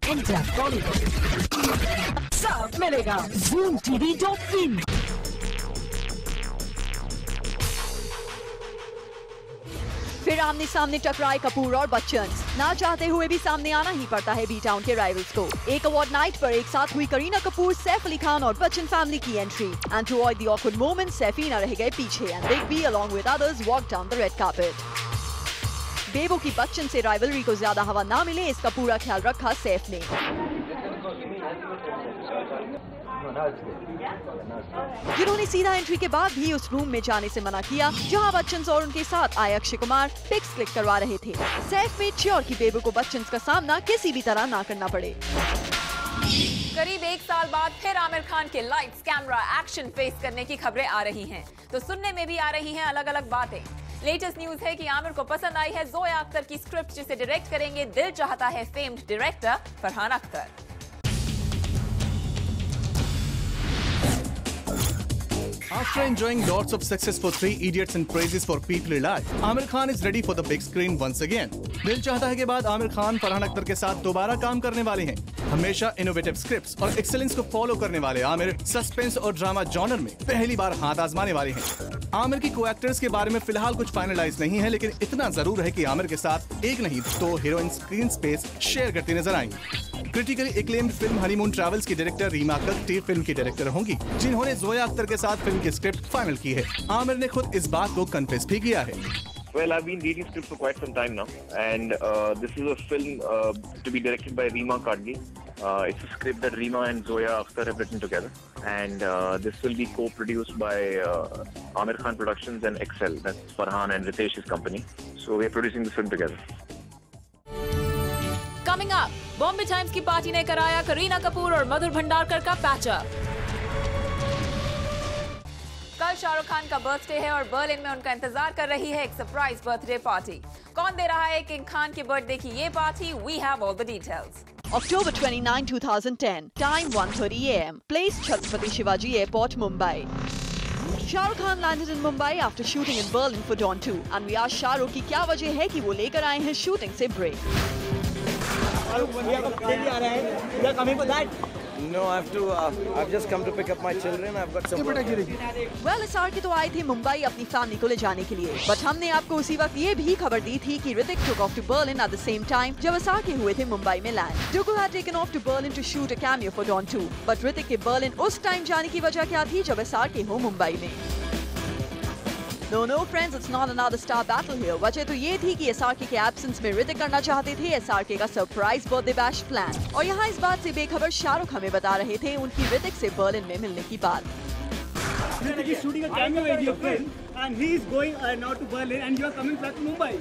India Bollywood सब मिलेगा ZoomTV.in। फिर आमने सामने टकराए कपूर और बच्चन। ना चाहते हुए भी सामने आना ही पड़ता है बी टाउन के राइवल्स को। एक अवार्ड नाइट पर एक साथ हुई करीना कपूर, सैफ अली खान और बच्चन फैमिली की entry. And to avoid the awkward moment, Saifeena रह गए पीछे and big B along with others walked down the red carpet। Bebo की बच्चन से राइवलरी को ज्यादा हवा ना मिले, इसका पूरा ख्याल रखा सैफ ने। जिन्होंने सीधा एंट्री के बाद भी उस रूम में जाने से मना किया जहां बच्चन और उनके साथ आए अक्षय कुमार पिक्स क्लिक करवा रहे थे। सैफ मेड श्योर कि बेबो को बच्चन का सामना किसी भी तरह ना करना पड़े। करीब 1 साल बाद फिर आमिर खान के लाइट्स कैमरा एक्शन फेस करने की खबरें आ रही हैं, तो सुनने में भी आ रही हैं अलग अलग बातें। लेटेस्ट न्यूज है कि आमिर को पसंद आई है जोया अख्तर की स्क्रिप्ट, जिसे डायरेक्ट करेंगे दिल चाहता है famed director Farhan Akhtar. After enjoying lots of success for Three Idiots and praises for people alive, Amir Khan is ready for the big screen once again. दिल चाहता है के बाद आमिर खान फरहान अख्तर के साथ दोबारा काम करने वाले हैं। हमेशा इनोवेटिव स्क्रिप्ट्स और एक्सेलेंस को फॉलो करने वाले आमिर सस्पेंस और ड्रामा जॉनर में पहली बार हाथ आजमाने वाले हैं। आमिर की को एक्टर्स के बारे में फिलहाल कुछ फाइनलाइज नहीं है, लेकिन इतना जरूर है कि आमिर के साथ एक नहीं दो हीरोइन स्क्रीन स्पेस शेयर करती नजर आएंगी। Critically acclaimed film honeymoon travels की डायरेक्टर रीमा कक्टी फिल्म की डायरेक्टर होंगी, जिन्होंने जोया अख्तर के साथ फिल्म की स्क्रिप्ट फाइनल की है। आमिर ने खुद इस बात को कन्फेस भी किया है। Well, I've been reading scripts for quite some time now, and this is a film to be directed by Reema Kadgi. It's a script that Reema and Zoya Akhtar have written together, and this will be co-produced by Amir Khan Productions and Excel, that's Farhan and Ritesh's company. So we're producing this film together. Coming up, Bombay times की party ने कराया करीना कपूर और मधुर भंडारकर का patch up. कल शाहरुख खान का birthday है और Berlin में उनका इंतजार कर रही है एक सरप्राइज बर्थडे पार्टी। कौन दे रहा है किंग खान के बर्थडे की ये party? We have all the details. October 29, 2010, time 1:30 AM, place Chhatrapati Shivaji Airport, Mumbai. Shah Rukh Khan landed in Mumbai after shooting in Berlin for Dawn 2, and we asked Shah Rukh की क्या वजह है कि वो लेकर आए हैं shooting से break. No, I've just come to pick up my children. I've got some work. Well, SR के तो आए थे मुंबई अपनी फैमिली को ले जाने के लिए, बट हमने आपको उसी वक्त ये भी खबर दी थी कि Hrithik took off to Berlin at the same time जब SR के हुए थे मुंबई में land. Dooku had taken off to Berlin to shoot a cameo for Dawn 2, but Hrithik के बर्लिन उस टाइम जाने की वजह क्या थी जब SR के हो मुंबई में? No friends, it's not another star battle here. वजह तो ये थी कि SRK के एब्सेंस में ऋतिक करना चाहते थे SRK का सरप्राइज बर्थडे बैश प्लान, और यहाँ इस बात से बेखबर शाहरुख हमें बता रहे थे उनकी ऋतिक से बर्लिन में मिलने की बात। Hrithik is shooting a cameo video film, and he is going now to Berlin, and you are coming back to Mumbai.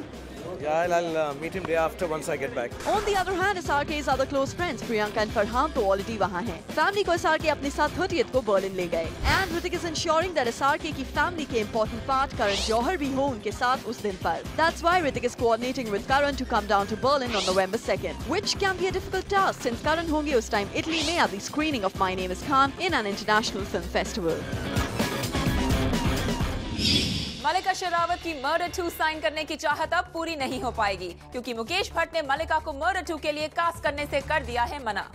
Yeah, I'll meet him day after once I get back. On the other hand, SRK's other close friends Priyanka and Farhan तो already वहाँ हैं। Family को SRK अपने साथ 30th को Berlin ले गए, and Hrithik is ensuring that SRK की फैमिली के important part Karan Johar भी हो उनके साथ उस दिन पर। That's why Hrithik is coordinating with Karan to come down to Berlin on November 2nd, which can be a difficult task since Karan होंगे उस टाइम इटली में at the screening of My Name Is Khan in an international film festival. मलिका शेरावत की murder 2 sign करने की चाहत अब पूरी नहीं हो पाएगी, क्योंकि मुकेश भट्ट ने मलिका को मर्डर 2 के लिए कास्ट करने से कर दिया है मना।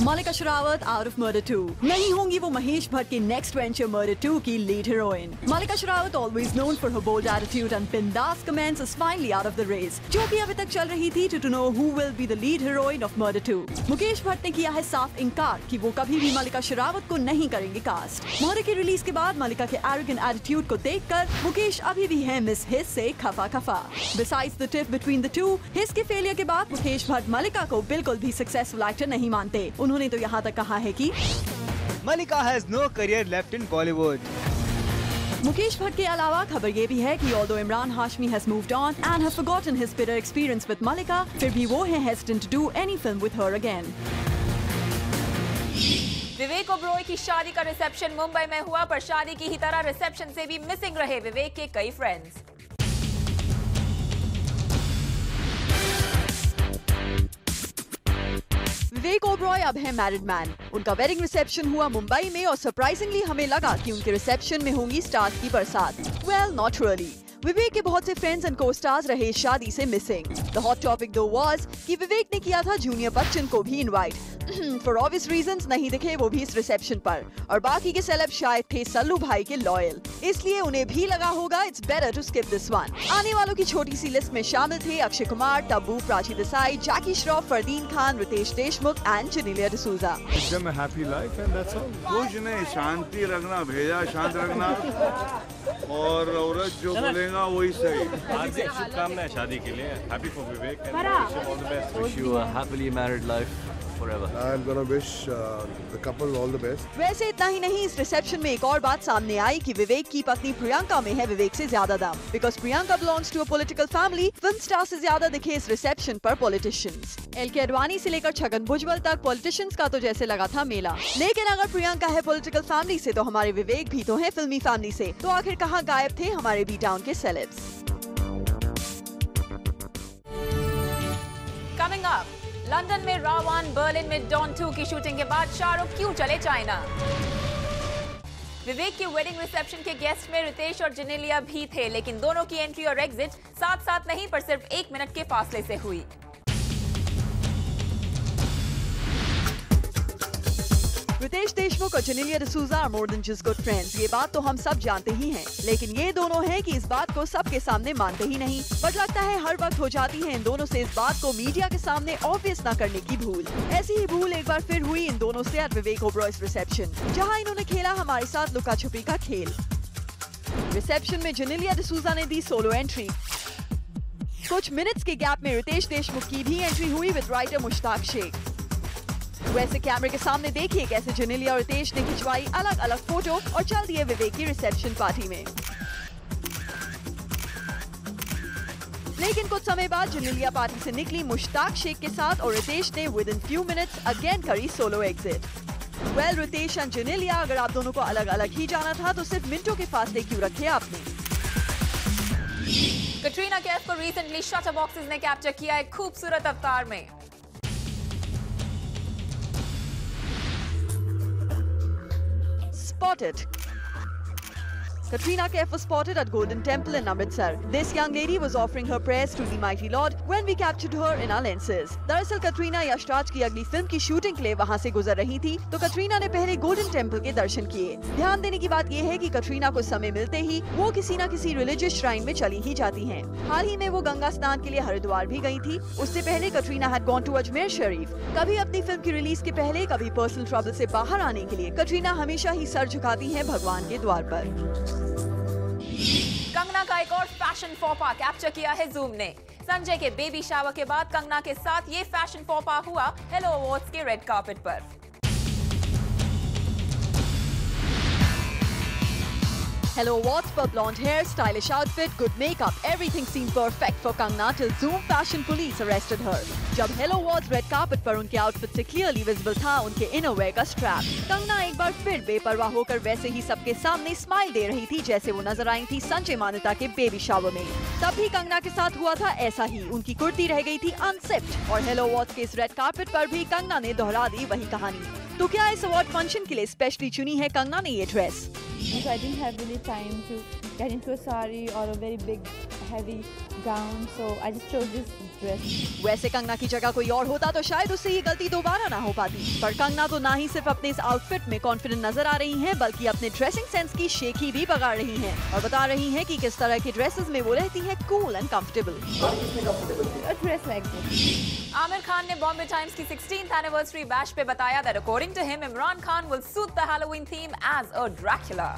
मलिका शेरावत आउट ऑफ मर्डर 2 नहीं होंगी वो महेश भट्ट की नेक्स्ट वेंचर मर्डर 2 की lead heroine. Mallika Sherawat always known for her bold attitude and बिंदास comments is finally out of the race, जो कि अभी तक चल रही थी to know who will be the lead heroine of murder 2। Mukesh Bhatt ने किया है साफ इनकार कि वो कभी भी मलिका शेरावत को नहीं करेंगे कास्ट। मर्डर की रिलीज के बाद मलिका के एरोगेंट एटीट्यूड को देखकर मुकेश अभी भी है मिस हिस से खफा। Besides the tiff between the two, his के फेलियर के बाद मुकेश भट्ट मलिका को बिल्कुल भी सक्सेसफुल एक्टर नहीं मानते। उन्होंने तो यहाँ तक कहा है कि Malika has no career left in Bollywood. Mukesh Bhatt के अलावा खबर ये भी है कि although Imran Hashmi has moved on and has forgotten his bitter experience with Malika, फिर भी वो है hesitant to do any film with her again. Vivek Oberoi की शादी का रिसेप्शन मुंबई में हुआ, पर शादी की ही तरह रिसेप्शन से भी मिसिंग रहे विवेक के कई फ्रेंड्स। विवेक ओबरॉय अब है मैरिड मैन। उनका वेडिंग रिसेप्शन हुआ मुंबई में और सरप्राइजिंगली हमें लगा कि उनके रिसेप्शन में होंगी स्टार्स की बरसात। Well, not really. विवेक के बहुत से फ्रेंड्स एंड को-स्टार्स रहे शादी से मिसिंग। द हॉट टॉपिक दो वाज कि विवेक ने किया था जूनियर बच्चन को भी इनवाइट। फॉर ऑब्वियस रीजंस नहीं दिखे वो भी इस रिसेप्शन पर, और बाकी के सेलेब शायद थे सल्लू भाई के लॉयल, इसलिए उन्हें भी लगा होगा it's better to skip this one. आने वालों की छोटी सी लिस्ट में शामिल थे अक्षय कुमार, तब्बू, प्राची देसाई, जैकी श्रॉफ, फरदीन खान, रितेश देशमुख एंड जेनेलिया डिसूजा। कुछ नहीं, शांति रखना, भेजा शांत रखना, और औरत जो बोलेगा वही सही। हार्दिक शुभकामनाएं शादी के लिए। Happy for Vivek and all the best. Wish you a happily married life forever. I'm gonna wish the couple all the best. वैसे इतना ही नहीं, इस रिसेप्शन में एक और बात सामने आई कि विवेक की पत्नी प्रियंका में है विवेक से ज्यादा दम। Because Priyanka belongs to a political family, film star से ज्यादा दिखे इस रिसेप्शन पर पॉलिटिशियंस। एल.के. अडवाणी से लेकर छगन भुजबल तक पॉलिटिशियंस का तो जैसे लगा था मेला। लेकिन अगर प्रियंका है पॉलिटिकल फैमिली से, तो हमारे विवेक भी तो है फिल्मी फैमिली से। तो आखिर कहाँ गायब थे हमारे बी टाउन के सेलेब्स? कमिंग अप, लंदन में रावण, बर्लिन में डॉन 2 की शूटिंग के बाद शाहरुख क्यों चले चाइना? विवेक के वेडिंग रिसेप्शन के गेस्ट में रितेश और जेनेलिया भी थे, लेकिन दोनों की एंट्री और एग्जिट साथ साथ नहीं पर सिर्फ 1 मिनट के फासले से हुई। रितेश देशमुख और Genelia D'Souza are more than just good friends, ये बात तो हम सब जानते ही हैं। लेकिन ये दोनों हैं कि इस बात को सबके सामने मानते ही नहीं। बट लगता है हर वक्त हो जाती है इन दोनों से इस बात को मीडिया के सामने ऑब्वियस ना करने की भूल। ऐसी ही भूल एक बार फिर हुई इन दोनों से एट विवेक ओबरॉय's रिसेप्शन, जहां इन्होंने खेला हमारे साथ लुका छुपी का खेल। रिसेप्शन में जेनेलिया डिसूजा ने दी सोलो एंट्री। कुछ मिनट्स के गैप में रितेश देशमुख की भी एंट्री हुई विद राइटर मुश्ताक शेख। वैसे कैमरे के सामने देखिए कैसे जेनेलिया और रितेश ने खिंचवाई अलग अलग फोटो और चल दिए विवेक की रिसेप्शन पार्टी में। लेकिन कुछ समय बाद जेनेलिया पार्टी से निकली मुश्ताक शेख के साथ और रितेश ने within few minutes again करी solo exit. Well, Riteish and Genelia, अगर आप दोनों को अलग अलग ही जाना था तो सिर्फ मिनटों के फासले क्यों रखे आपने? कटरीना कैफ को रिसेंटली शटर बॉक्सेस ने कैप्चर किया एक खूबसूरत अवतार में। Spotted. Katrina Kaif was spotted at Golden Temple in Amritsar. This young lady was offering her prayers to the mighty Lord when we captured her in our lenses. दरअसल कटरीना यशराज की अगली film की शूटिंग के लिए वहां से गुजर रही थी, तो कटरीना ने पहले गोल्डन टेम्पल के दर्शन किए। ध्यान देने की बात यह है कि कटरीना को समय मिलते ही वो किसी न किसी रिलीजियस श्राइन में चली ही जाती हैं। हाल ही में वो गंगा स्नान के लिए हरिद्वार भी गई थी। उससे पहले Katrina had gone to Ajmer Sharif. कभी अपनी फिल्म की रिलीज के पहले, कभी पर्सनल ट्रबल से बाहर आने के लिए कटरीना हमेशा ही सर झुकाती है भगवान के द्वार पर। कंगना का एक और फैशन फोपा कैप्चर किया है जूम ने। संजय के बेबी शावर के बाद कंगना के साथ ये फैशन फोपा हुआ हेलो अवार्ड्स के रेड कार्पेट पर। Hello Awards पर blonde hair, stylish outfit, good makeup, everything seemed perfect for Kangna till Zoom Fashion Police arrested her. जब Hello Awards red carpet पर उनके आउटफिट से clearly visible था उनके इनरवेयर का स्ट्रैप। कंगना एक बार फिर बेपरवाह होकर वैसे ही सबके सामने स्माइल दे रही थी जैसे वो नजर आई थी संजय मान्यता के बेबी शावर में। तब भी कंगना के साथ हुआ था ऐसा ही, उनकी कुर्ती रह गई थी अनसिप्ड और Hello Awards के इस रेड कार्पेट पर भी कंगना ने दोहरा दी वही कहानी। तो क्या इस अवार्ड फंक्शन के लिए स्पेशली चुनी है कंगना ने ये dress? So I didn't have really time to get into a sari or a very big heavy gown, so I just chose this dress. वैसे कंगना की जगह कोई और होता तो शायद उससे ये गलती दोबारा ना हो पाती, पर कंगना तो ना ही सिर्फ अपने इस आउटफिट में कॉन्फिडेंट नजर आ रही हैं, बल्कि अपने ड्रेसिंग सेंस की शेखी भी बगाड़ रही हैं और बता रही हैं कि किस तरह के ड्रेसेस में वो रहती हैं cool and comfortable. A dress like this. Aamir Khan ने बॉम्बे टाइम्स की 16th एनिवर्सरी बैश पे बताया that according to him, Imran Khan will suit the Halloween theme as a Dracula.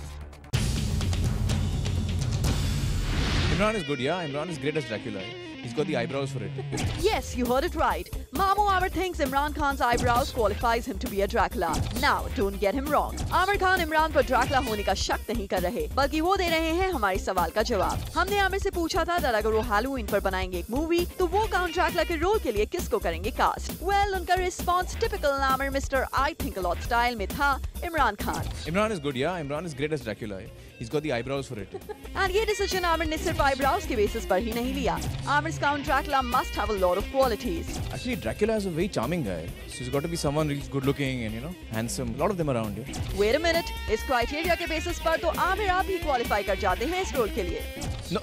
Imran is good, yeah. Imran is great as Dracula. He's got the eyebrows for it. Yes, you heard it right. Mamu Amir thinks Imran Khan's eyebrows qualifies him to be a Dracula. Now, don't get him wrong. Amir Khan Imran पर Dracula होने का शक नहीं कर रहे, बल्कि वो दे रहे हैं हमारे सवाल का जवाब। हमने आमिर से पूछा था कि अगर वो हैलोवीन पर बनाएंगे एक मूवी, तो वो काउंट ड्रैकुला के रोल के लिए किसको करेंगे कास्ट? Well, उनका response typical Aamir mister I think a lot style में था, Imran Khan. Imran is good, yeah. Imran is great as Dracula. He's got the eyebrows for it. And ये डिसीजन आमिर ने सिर्फ आईब्राउज के बेसिस पर ही नहीं लिया। Aamir count Dracula must have a lot of qualities. Actually, Dracula is a very charming guy. So he's got to be someone really good looking and, you know, handsome. A lot of them around here. Wait a minute. इस criteria के basis पर तो आमिर आप ही qualify कर जाते हैं इस role के लिए. No.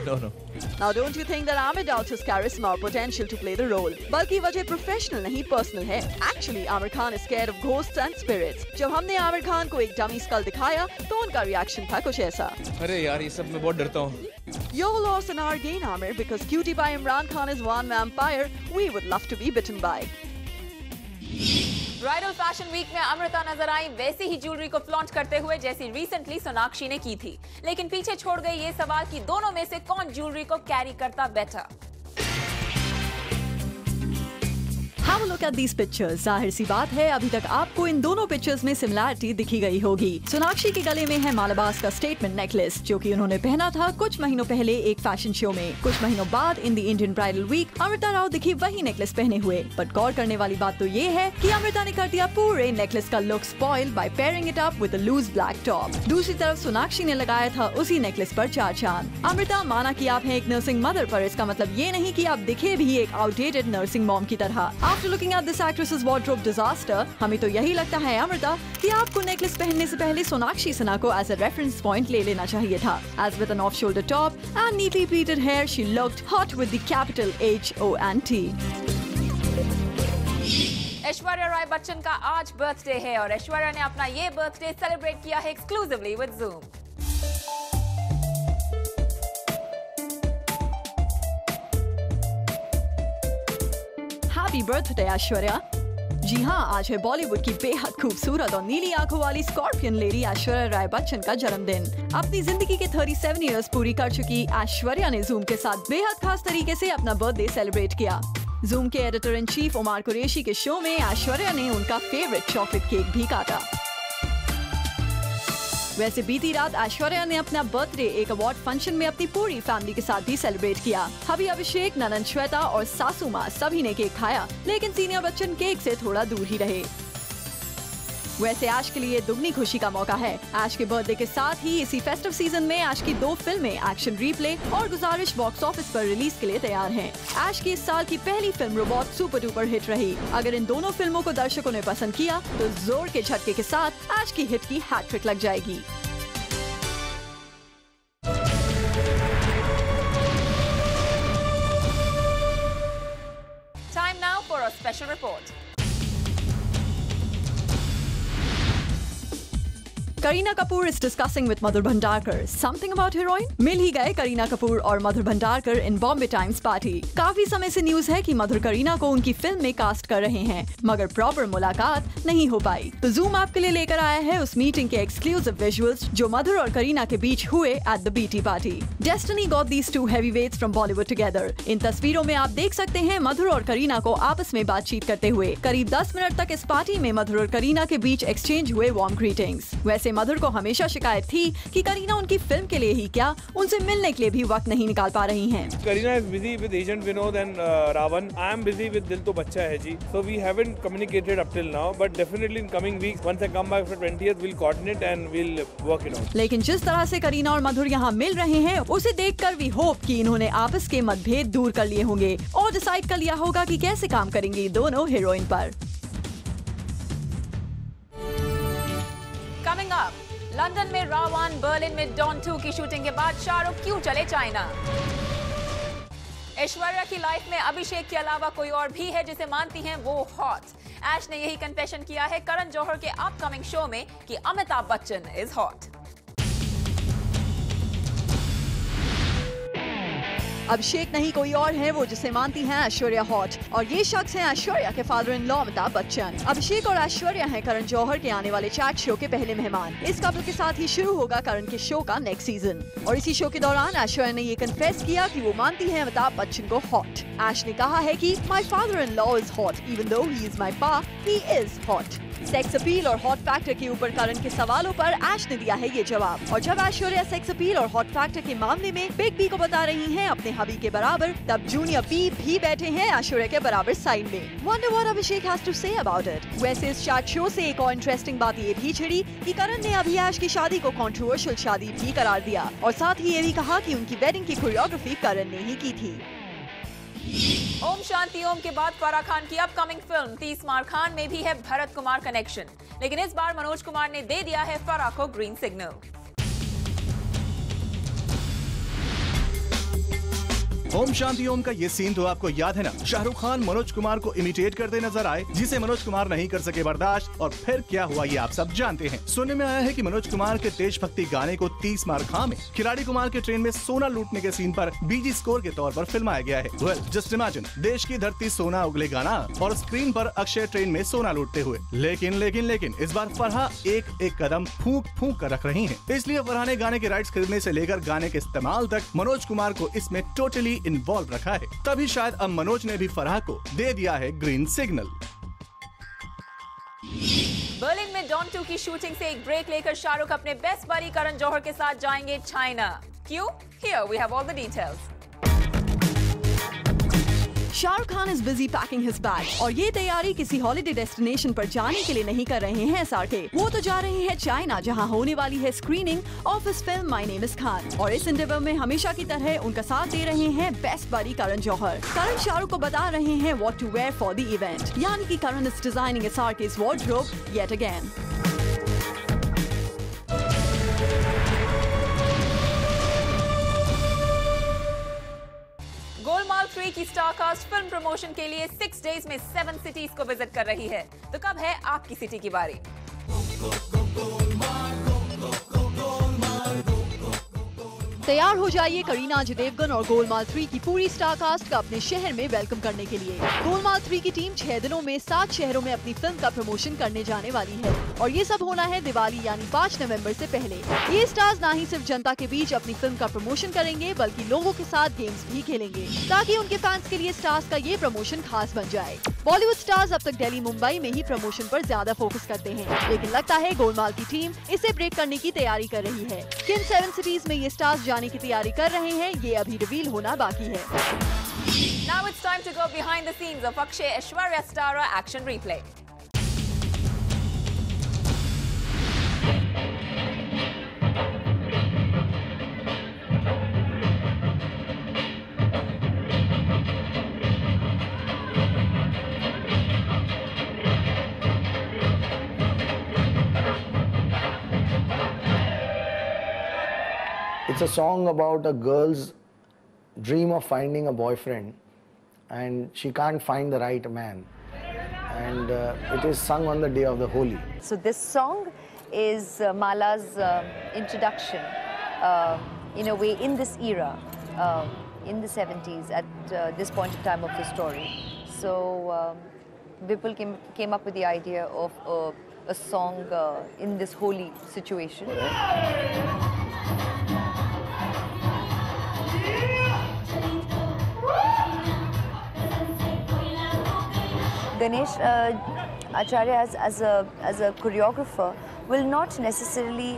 No. Now don't you think that Amir doubts his charisma or potential to play the role? बल्कि वजह प्रोफेशनल नहीं पर्सनल है. Actually, Amir Khan is scared of ghosts and spirits. जब हमने आमिर खान को एक डमी स्कल दिखाया तो उनका रिएक्शन था कुछ ऐसा. अरे यार ये सब मैं बहुत डरता हूँ. Your loss and our gain, Amir, because Cutie by Imran Khan is one vampire we would love to be bitten by. Bridal fashion week में अमृता नजर आई वैसी ही ज्वेलरी को फ्लॉन्ट करते हुए जैसी रिसेंटली सोनाक्षी ने की थी, लेकिन पीछे छोड़ गई ये सवाल कि दोनों में से कौन ज्वेलरी को कैरी करता better. Have a look at these pictures. जाहिर सी बात है अभी तक आपको इन दोनों पिक्चर्स में सिमिलैरिटी दिखी गई होगी. सोनाक्षी के गले में है मालाबार का स्टेटमेंट नेकलेस जो कि उन्होंने पहना था कुछ महीनों पहले एक फैशन शो में. कुछ महीनों बाद in the Indian bridal week Amrita Rao दिखी वही नेकलेस पहने हुए. बट गौर करने वाली बात तो ये है कि अमृता ने कर दिया पूरे नेकलेस का look spoil by pairing it up with a loose black top. दूसरी तरफ सोनाक्षी ने लगाया था उसी नेकलेस पर 4 चांद. अमृता, माना कि आप हैं एक नर्सिंग मदर, पर इसका मतलब ये नहीं कि आप दिखे भी एक आउटडेटेड नर्सिंग मॉम की तरह. After looking at this actresses wardrobe disaster, हमें तो यही लगता है अमृता कि आपको नेकलेस पहनने से पहले सोनाक्षी सिन्हा को एज अ रेफरेंस पॉइंट ले लेना चाहिए था. Edge with an off shoulder top and neatly pleated hair she looked hot with the capital HOT. Aishwarya Rai Bachchan का आज बर्थडे है और ऐश्वर्या ने अपना ये बर्थडे सेलिब्रेट किया है exclusively with Zoom. Happy birthday Aishwarya. जी हाँ, आज है बॉलीवुड की बेहद खूबसूरत और नीली आंखों वाली स्कॉर्पियन लेडी ऐश्वर्या राय बच्चन का जन्मदिन. अपनी जिंदगी के 37 इयर्स पूरी कर चुकी ऐश्वर्या ने Zoom के साथ बेहद खास तरीके से अपना बर्थडे सेलिब्रेट किया. Zoom के editor in chief Umar Qureshi के शो में ऐश्वर्या ने उनका फेवरेट चॉकलेट केक भी काटा. वैसे बीती रात ऐश्वर्या ने अपना बर्थडे एक अवार्ड फंक्शन में अपनी पूरी फैमिली के साथ भी सेलिब्रेट किया. हबी अभिषेक, ननंद श्वेता और सासू माँ सभी ने केक खाया, लेकिन सीनियर बच्चन केक से थोड़ा दूर ही रहे. वैसे ऐश के लिए दुगनी खुशी का मौका है. ऐश के बर्थडे के साथ ही इसी फेस्टिव सीजन में ऐश की 2 फिल्में एक्शन रीप्ले और गुजारिश बॉक्स ऑफिस पर रिलीज के लिए तैयार हैं. ऐश की इस साल की पहली film robot super duper hit रही. अगर इन दोनों फिल्मों को दर्शकों ने पसंद किया तो जोर के झटके के साथ ऐश की हिट की हैट्रिक लग जाएगी. Time now for a special report. Kareena Kapoor is discussing with Madhur Bhandarkar something about heroine. मिल ही गए करीना कपूर और मधुर भंडारकर इन बॉम्बे टाइम्स पार्टी. काफी समय से न्यूज है कि मधुर करीना को उनकी फिल्म में कास्ट कर रहे हैं, मगर प्रॉपर मुलाकात नहीं हो पाई. तो Zoom आपके लिए लेकर आया है उस मीटिंग के एक्सक्लूसिव विजुअल्स जो मधुर और करीना के बीच हुए at the BT party. Destiny got these two heavyweights from Bollywood together. इन तस्वीरों में आप देख सकते हैं मधुर और करीना को आपस में बातचीत करते हुए. करीब 10 मिनट तक इस पार्टी में मधुर और करीना के बीच एक्सचेंज हुए वार्म ग्रीटिंग्स. वैसे मधुर को हमेशा शिकायत थी कि करीना उनकी फिल्म के लिए ही क्या उनसे मिलने के लिए भी वक्त नहीं निकाल पा रही हैं. Kareena is busy with Agent Vinod and Ravan. I am busy with Dil To Bachcha Hai Ji. So we haven't communicated up till now, but definitely in coming weeks, once I come back for 20th, we'll coordinate and we'll work it out. लेकिन जिस तरह से करीना और मधुर यहाँ मिल रहे हैं, उसे देखकर वी होप कि इन्होंने आपस के मतभेद दूर कर लिए होंगे और डिसाइड कर लिया होगा कि कैसे काम करेंगी दोनों हीरोइन पर. Coming up, लंदन में रावण, बर्लिन में डॉन 2 की शूटिंग के बाद शाहरुख क्यों चले चाइना? ऐश्वर्या की लाइफ में अभिषेक के अलावा कोई और भी है जिसे मानती हैं वो हॉट. ऐश ने यही कन्फेशन किया है करण जौहर के अपकमिंग शो में कि अमिताभ बच्चन इज हॉट. अभिषेक नहीं कोई और है वो जिसे मानती हैं ऐश्वर्या हॉट, और ये शख्स हैं ऐश्वर्या के father in law Amitabh Bachchan. Abhishek और ऐश्वर्या हैं करण जौहर के आने वाले चैट शो के पहले मेहमान. इस कपल के साथ ही शुरू होगा करण के शो का नेक्स्ट सीजन, और इसी शो के दौरान ऐश्वर्या ने ये कन्फेस किया कि वो मानती हैं अमिताभ बच्चन को हॉट. ऐश ने कहा है कि my father in law is hot even though he is my pa, he is hot. Sex appeal और हॉट फैक्टर के ऊपर करण के सवालों पर ऐश ने दिया है ये जवाब. और जब ऐश्वर्या सेक्स अपील और हॉट फैक्टर के मामले में बिग बी को बता रही हैं अपने हबी के बराबर, तब जूनियर बी भी बैठे हैं ऐश्वर्या के बराबर साइड में. Wonder what Abhishek has to say about it. वैसे इस चैट शो से एक और इंटरेस्टिंग बात ये भी छिड़ी कि करण ने अभी ऐश की शादी को कंट्रोवर्शियल शादी भी करार दिया, और साथ ही ये भी कहा कि उनकी वेडिंग की कोरियोग्राफी करण ने ही की थी. ओम शांति ओम के बाद फराह खान की अपकमिंग फिल्म 30 मार खान में भी है भरत कुमार कनेक्शन, लेकिन इस बार मनोज कुमार ने दे दिया है फराह को ग्रीन सिग्नल। ओम शांति ओम का ये सीन तो आपको याद है ना, शाहरुख खान मनोज कुमार को इमिटेट करते नजर आए, जिसे मनोज कुमार नहीं कर सके बर्दाश्त, और फिर क्या हुआ ये आप सब जानते हैं। सुनने में आया है कि मनोज कुमार के देशभक्ति गाने को 30 मार खान में खिलाड़ी कुमार के ट्रेन में सोना लूटने के सीन पर बीजी स्कोर के तौर पर फिल्माया गया है। वेल जस्ट इमेजिन, देश की धरती सोना उगले गाना और स्क्रीन पर अक्षय ट्रेन में सोना लूटते हुए। लेकिन इस बार फराह एक कदम फूंक कर रख रही है, इसलिए फराह ने गाने के राइट्स खरीदने से लेकर गाने के इस्तेमाल तक मनोज कुमार को इसमें टोटली इन्वॉल्व रखा है। तभी शायद अब मनोज ने भी फराह को दे दिया है ग्रीन सिग्नल। बर्लिन में डॉन 2 की शूटिंग से एक ब्रेक लेकर शाहरुख अपने बेस्ट बडी करण जौहर के साथ जाएंगे चाइना। क्यों? Here we have all the details. Shahrukh Khan is busy packing his bag और ये तैयारी किसी हॉलिडे डेस्टिनेशन पर जाने के लिए नहीं कर रहे हैं SRK। वो तो जा रहे हैं चाइना, जहां होने वाली है screening of his film my name is Khan. और इस इंटरव्यू में हमेशा की तरह उनका साथ दे रहे हैं बेस्ट बडी करण जौहर। करण शाहरुख को बता रहे हैं what to wear for the event, यानी कि Karan is designing SRK's wardrobe yet again. Golmaal 3 की स्टारकास्ट फिल्म प्रमोशन के लिए 6 डेज में 7 सिटीज को विजिट कर रही है। तो कब है आपकी सिटी की बारी? तैयार हो जाइए करीना अजय देवगन और गोलमाल 3 की पूरी स्टारकास्ट का अपने शहर में वेलकम करने के लिए। गोलमाल 3 की टीम 6 दिनों में 7 शहरों में अपनी फिल्म का प्रमोशन करने जाने वाली है और ये सब होना है दिवाली यानी 5 नवंबर से पहले। ये स्टार्स ना ही सिर्फ जनता के बीच अपनी फिल्म का प्रमोशन करेंगे, बल्कि लोगों के साथ गेम्स भी खेलेंगे, ताकि उनके फैंस के लिए स्टार्स का ये प्रमोशन खास बन जाए। बॉलीवुड स्टार्स अब तक दिल्ली मुंबई में ही प्रमोशन पर ज्यादा फोकस करते हैं, लेकिन लगता है गोलमाल की टीम इसे ब्रेक करने की तैयारी कर रही है। किन 7 सिटीज में ये स्टार्स जाने की तैयारी कर रहे हैं, ये अभी रिवील होना बाकी है। Now it's time to go behind the scenes of Akshay Aishwarya Stara action replay. It's a song about a girl's dream of finding a boyfriend, and she can't find the right man, and it is sung on the day of the Holi. So this song is Mala's introduction in a way in this era, in the 70s, at this point in time of the story. So Vipul came up with the idea of a song in this Holi situation. Ganesh Acharya as a choreographer will not necessarily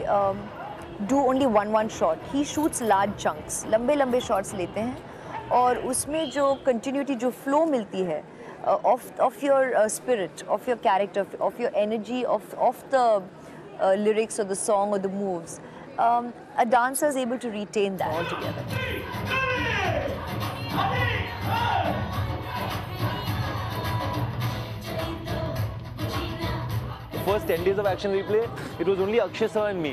do only one shot. He shoots large chunks, लंबे shots लेते हैं और उसमें जो continuity, जो flow मिलती है of your spirit, of your character, of your energy, of the lyrics or the song or the moves, a dancer is able to retain that altogether. First 10 days of action replay, it was only Akshay sir and me.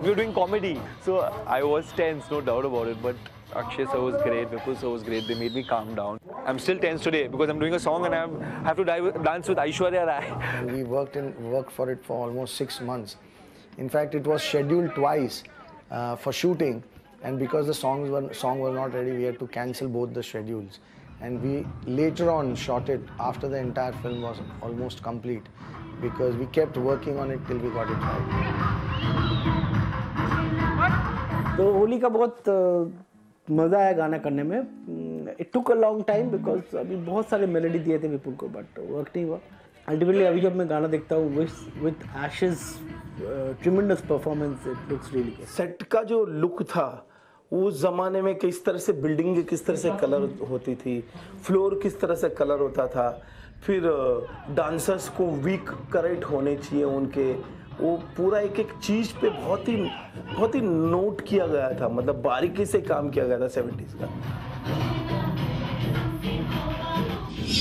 We were doing comedy, so I was tense, no doubt about it. But Akshay sir was great, Vipul sir was great. They made me calm down. I'm still tense today because I'm doing a song and I have to dance with Aishwarya Rai. And we worked for it for almost 6 months. In fact, it was scheduled twice for shooting, and because the song was not ready, we had to cancel both the schedules. And we later on shot it after the entire film was almost complete, because we kept working on it till we got it right. तो होली का बहुत मज़ा आया गाना करने में. It took a long time because अभी बहुत सारे मेलोडी दिए थे विपुल को, but वर्क नहीं हुआ. Ultimately अभी जब मैं गाना देखता हूँ with Ash's tremendous performance, it looks really good. Set का जो लुक था उस ज़माने में किस तरह से बिल्डिंग किस तरह से कलर होती थी, फ्लोर किस तरह से कलर होता था, फिर डांसर्स को वीक करेक्ट होने चाहिए उनके, वो पूरा एक एक चीज़ पे बहुत ही नोट किया गया था, मतलब बारीकी से काम किया गया था 70s का.